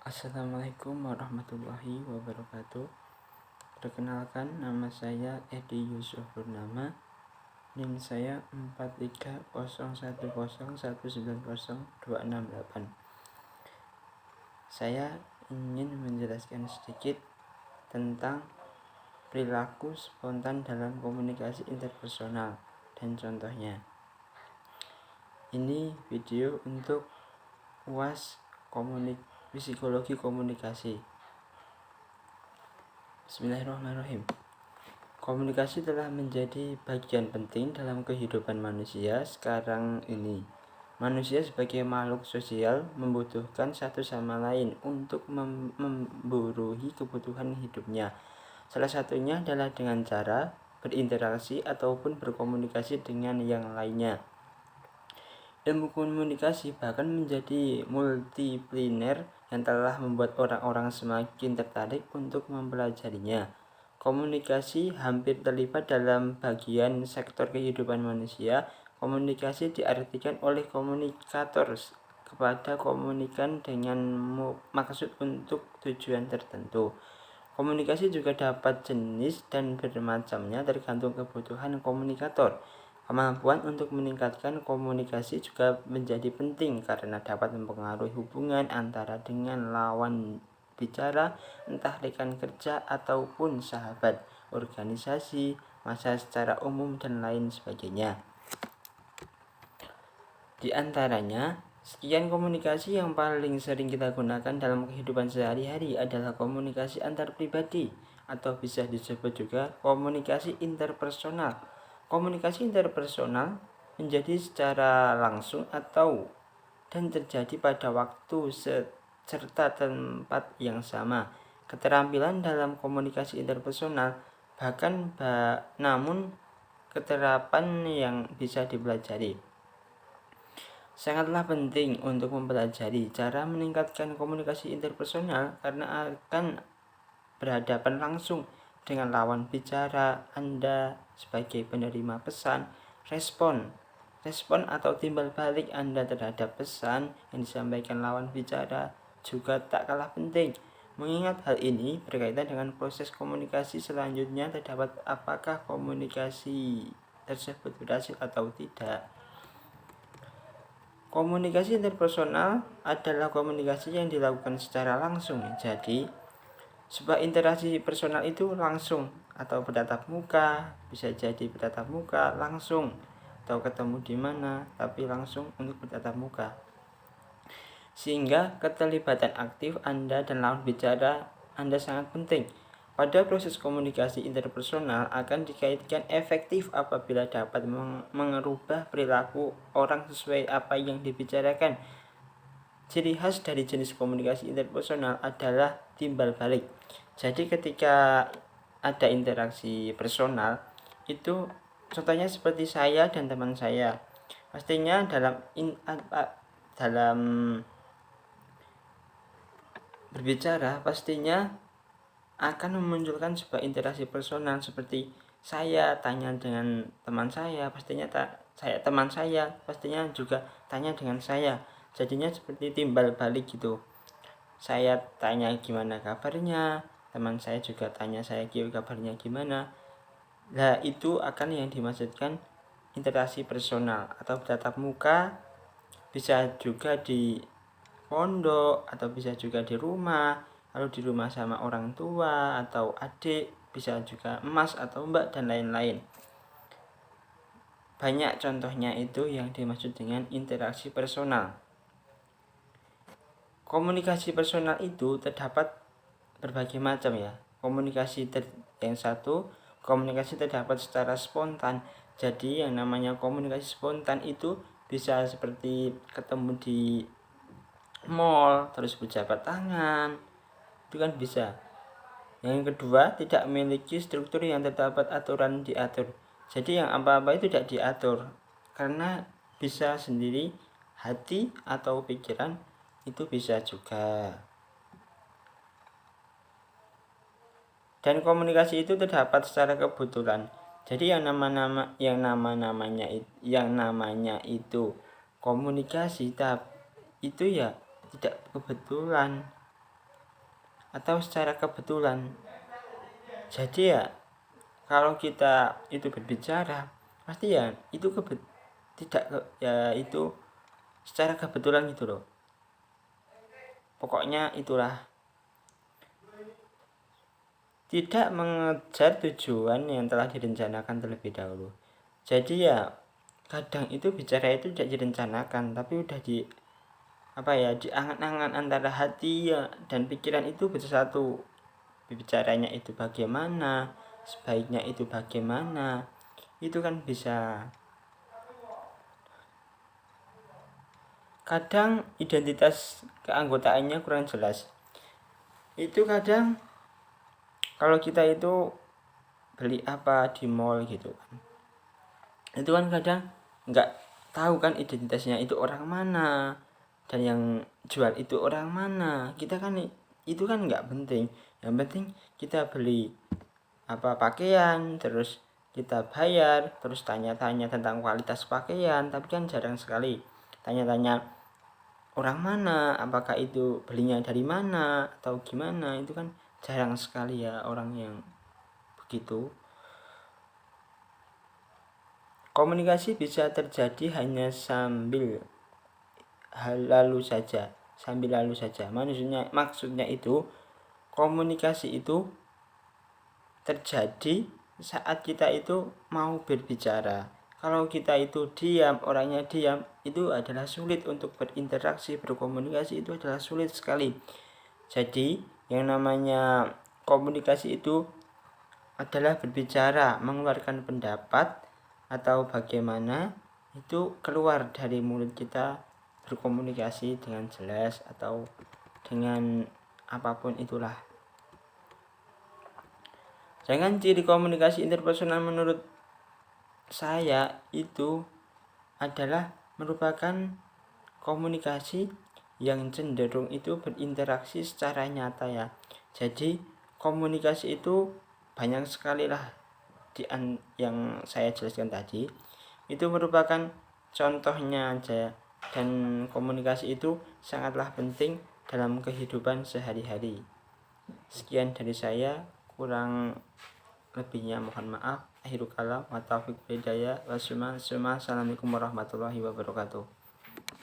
Assalamualaikum warahmatullahi wabarakatuh. Perkenalkan, nama saya Edi Yusuf Purnama. NIM saya 430101902668. Saya ingin menjelaskan sedikit tentang perilaku spontan dalam komunikasi interpersonal dan contohnya. Ini video untuk UAS Psikologi Komunikasi. Bismillahirrahmanirrahim. Komunikasi telah menjadi bagian penting dalam kehidupan manusia sekarang ini. Manusia sebagai makhluk sosial membutuhkan satu sama lain untuk memburuhi kebutuhan hidupnya. Salah satunya adalah dengan cara berinteraksi ataupun berkomunikasi dengan yang lainnya. Ilmu komunikasi bahkan menjadi multidisipliner yang telah membuat orang-orang semakin tertarik untuk mempelajarinya. Komunikasi hampir terlibat dalam bagian sektor kehidupan manusia. Komunikasi diartikan oleh komunikator kepada komunikan dengan maksud untuk tujuan tertentu. Komunikasi juga dapat jenis dan bermacamnya tergantung kebutuhan komunikator. Kemampuan untuk meningkatkan komunikasi juga menjadi penting karena dapat mempengaruhi hubungan antara dengan lawan bicara, entah rekan kerja ataupun sahabat, organisasi, massa secara umum, dan lain sebagainya. Di antaranya, sekian komunikasi yang paling sering kita gunakan dalam kehidupan sehari-hari adalah komunikasi antar pribadi atau bisa disebut juga komunikasi interpersonal. Komunikasi interpersonal menjadi secara langsung atau dan terjadi pada waktu serta tempat yang sama. Keterampilan dalam komunikasi interpersonal namun keterapan yang bisa dipelajari. Sangatlah penting untuk mempelajari cara meningkatkan komunikasi interpersonal karena akan berhadapan langsung dengan lawan bicara Anda sebagai penerima pesan. Respon atau timbal balik Anda terhadap pesan yang disampaikan lawan bicara juga tak kalah penting. Mengingat hal ini berkaitan dengan proses komunikasi selanjutnya terdapat apakah komunikasi tersebut berhasil atau tidak. Komunikasi interpersonal adalah komunikasi yang dilakukan secara langsung. Jadi, sebuah interaksi personal itu langsung atau bertatap muka, bisa jadi bertatap muka langsung atau ketemu di mana tapi langsung untuk bertatap muka. Sehingga keterlibatan aktif Anda dan lawan bicara Anda sangat penting. Pada proses komunikasi interpersonal akan dikaitkan efektif apabila dapat mengubah perilaku orang sesuai apa yang dibicarakan. Ciri khas dari jenis komunikasi interpersonal adalah timbal balik. Jadi ketika ada interaksi personal itu contohnya seperti saya dan teman saya. Pastinya dalam berbicara pastinya akan memunculkan sebuah interaksi personal seperti saya tanya dengan teman saya, teman saya pastinya juga tanya dengan saya. Jadinya seperti timbal balik gitu. Saya tanya gimana kabarnya, teman saya juga tanya saya kabarnya gimana. Nah, itu akan yang dimaksudkan interaksi personal atau tatap muka. Bisa juga di pondok atau bisa juga di rumah, lalu di rumah sama orang tua atau adik, bisa juga emas atau mbak dan lain-lain. Banyak contohnya itu yang dimaksud dengan interaksi personal. Komunikasi personal itu terdapat berbagai macam ya. Yang satu, komunikasi terdapat secara spontan. Jadi yang namanya komunikasi spontan itu bisa seperti ketemu di mall, terus berjabat tangan, itu kan bisa. Yang kedua, tidak memiliki struktur yang terdapat aturan diatur. Jadi yang apa-apa itu tidak diatur, karena bisa sendiri, hati atau pikiran itu bisa juga. Dan komunikasi itu terdapat secara kebetulan. Jadi yang namanya itu komunikasi itu ya tidak kebetulan. atau secara kebetulan. Jadi ya kalau kita itu berbicara pasti ya itu itu secara kebetulan gitu loh. Pokoknya itulah, tidak mengejar tujuan yang telah direncanakan terlebih dahulu. Jadi ya kadang itu bicara itu tidak direncanakan tapi udah diangan-angan antara hati ya dan pikiran itu bersatu. Bicaranya itu bagaimana, sebaiknya itu bagaimana, itu kan bisa. Kadang identitas keanggotaannya kurang jelas. Itu kadang kalau kita itu beli apa di mall gitu kan, itu kan kadang nggak tahu kan identitasnya itu orang mana dan yang jual itu orang mana. Kita kan itu kan nggak penting, yang penting kita beli pakaian, terus kita bayar, terus tanya-tanya tentang kualitas pakaian. Tapi kan jarang sekali tanya-tanya orang mana, apakah itu belinya dari mana atau gimana. Itu kan jarang sekali ya orang yang begitu. Komunikasi bisa terjadi hanya sambil lalu saja. Maksudnya itu komunikasi itu terjadi saat kita itu mau berbicara. Kalau kita itu diam, orangnya diam, itu adalah sulit untuk berinteraksi, berkomunikasi itu adalah sulit sekali. Jadi yang namanya komunikasi itu adalah berbicara, mengeluarkan pendapat atau bagaimana itu keluar dari mulut kita, berkomunikasi dengan jelas atau dengan apapun itulah. Jangan ciri komunikasi interpersonal menurut saya itu adalah merupakan komunikasi yang cenderung itu berinteraksi secara nyata ya. Jadi komunikasi itu banyak sekali lah yang saya jelaskan tadi. Itu merupakan contohnya aja, dan komunikasi itu sangatlah penting dalam kehidupan sehari-hari. Sekian dari saya, kurang lebihnya mohon maaf. Akhirul kalam wa taufiq hidayah. Wassalamualaikum warahmatullahi wabarakatuh.